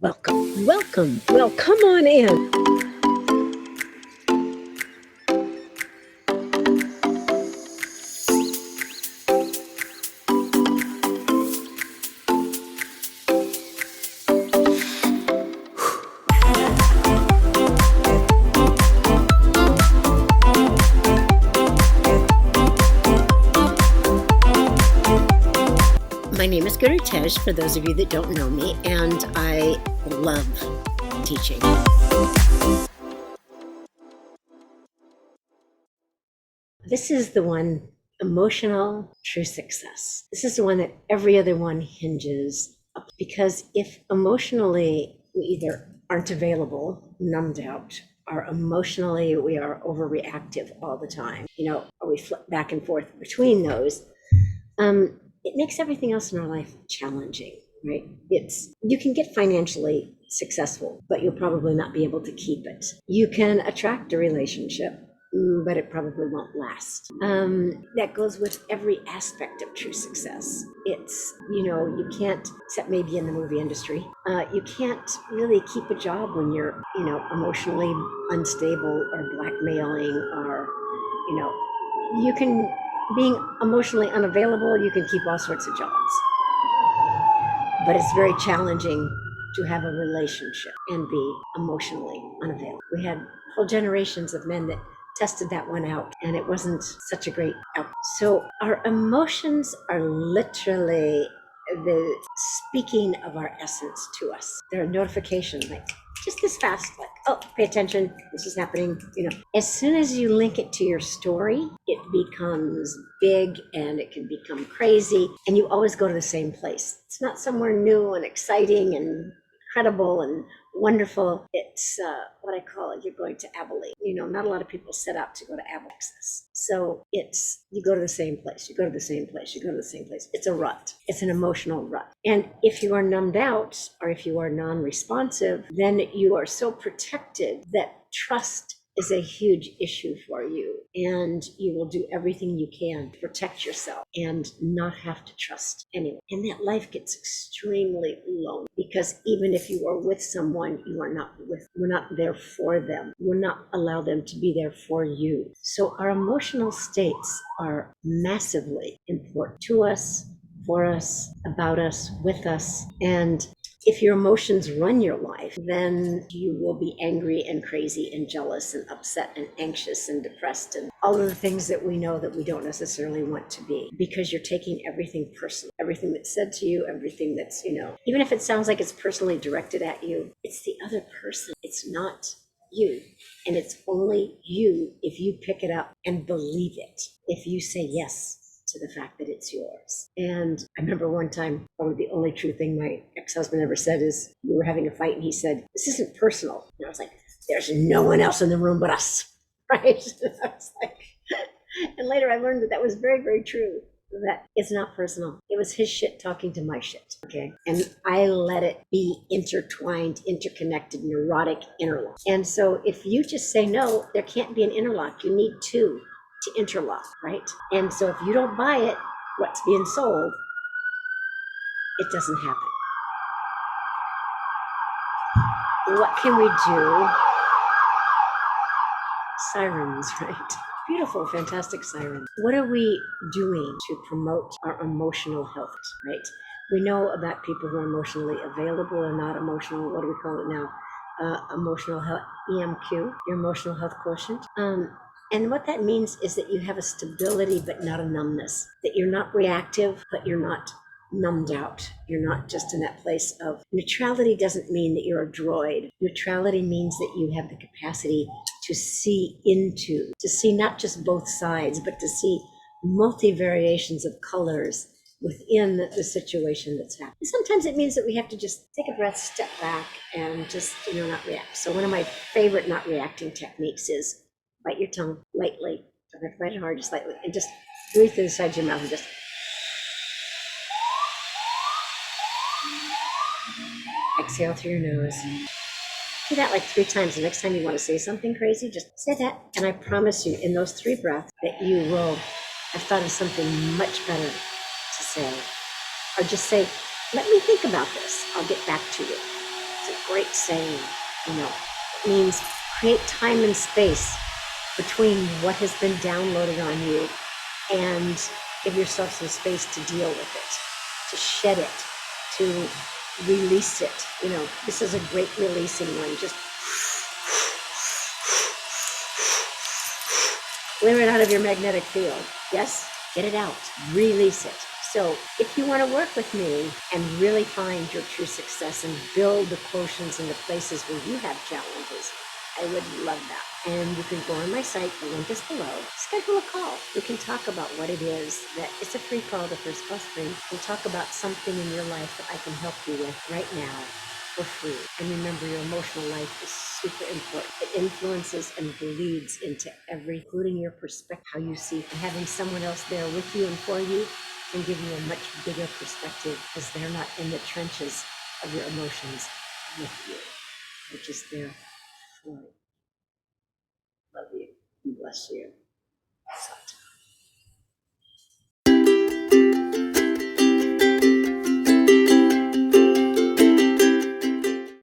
Welcome, welcome. Well, come on in. My name is Gurutej, for those of you that don't know me, and I love teaching. This is the one, emotional true success. This is the one that every other one hinges up, because if emotionally we either aren't available, numbed out, or emotionally we are overreactive all the time, or we flip back and forth between those, it makes everything else in our life challenging, right? You can get financially successful, but you'll probably not be able to keep it. You can attract a relationship, but it probably won't last. That goes with every aspect of true success. You can't, except maybe in the movie industry, you can't really keep a job when you're, emotionally unstable or blackmailing or, being emotionally unavailable, you can keep all sorts of jobs. But it's very challenging to have a relationship and be emotionally unavailable. We had whole generations of men that tested that one out, and it wasn't such a great outcome. So our emotions are literally the speaking of our essence to us. They're a notification, like just this fast, like, oh, pay attention, this is happening. As soon as you link it to your story, it becomes big and it can become crazy, and you always go to the same place. It's not somewhere new and exciting and incredible and wonderful. It's what I call it, you're going to Abilene. Not a lot of people set out to go to Abilene, Texas. So you go to the same place, you go to the same place, you go to the same place. It's a rut. It's an emotional rut. And if you are numbed out or if you are non-responsive, then you are so protected that trust is a huge issue for you, and you will do everything you can to protect yourself and not have to trust anyone. And that life gets extremely lonely, because even if you are with someone, we're not there for them. We're not allow them to be there for you. So our emotional states are massively important to us, for us, about us, with us. And if your emotions run your life, then you will be angry and crazy and jealous and upset and anxious and depressed and all of the things that we know that we don't necessarily want to be, because you're taking everything personal. Everything that's said to you, everything that's, even if it sounds like it's personally directed at you, it's the other person. It's not you. And it's only you if you pick it up and believe it, if you say yes to the fact that it's yours. And I remember one time, probably the only true thing my ex-husband ever said is, we were having a fight and he said, "This isn't personal." And I was like, "There's no one else in the room but us," right? I was like, and later I learned that was very, very true, that it's not personal. It was his shit talking to my shit, okay? And I let it be intertwined, interconnected, neurotic interlock. And so if you just say no, there can't be an interlock. You need two to interlock, right? And so if you don't buy it, what's being sold, it doesn't happen. What can we do? Sirens, right? Beautiful, fantastic sirens. What are we doing to promote our emotional health, right? We know about people who are emotionally available or not emotional. What do we call it now? Emotional health, EMQ, your emotional health quotient. And what that means is that you have a stability, but not a numbness, that you're not reactive, but you're not numbed out. You're not just in that place of neutrality. Doesn't mean that you're a droid. Neutrality means that you have the capacity to see not just both sides, but to see multi-variations of colors within the situation that's happening. Sometimes it means that we have to just take a breath, step back, and just, not react. So one of my favorite not reacting techniques is bite your tongue lightly. Don't have to bite it hard, just lightly, and just breathe through the sides of your mouth and just exhale through your nose. Do that like 3 times. The next time you want to say something crazy, just say that. And I promise you, in those 3 breaths, that you will have thought of something much better to say. Or just say, "Let me think about this. I'll get back to you." So great saying, you know. It means create time and space between what has been downloaded on you and give yourself some space to deal with it, to shed it, to release it. You know, this is a great releasing one. Just clear it out of your magnetic field. Yes? Get it out. Release it. So if you want to work with me and really find your true success and build the quotients in the places where you have challenges, I would love that. And you can go on my site, the link is below. Schedule a call. We can talk about what it is that it's a free call, the first cost free. We'll talk about something in your life that I can help you with right now for free. And remember, your emotional life is super important. It influences and bleeds into every, including your perspective, how you see. And having someone else there with you and for you can give you a much bigger perspective because they're not in the trenches of your emotions with you. They're just there for you. Love you. Bless you. So.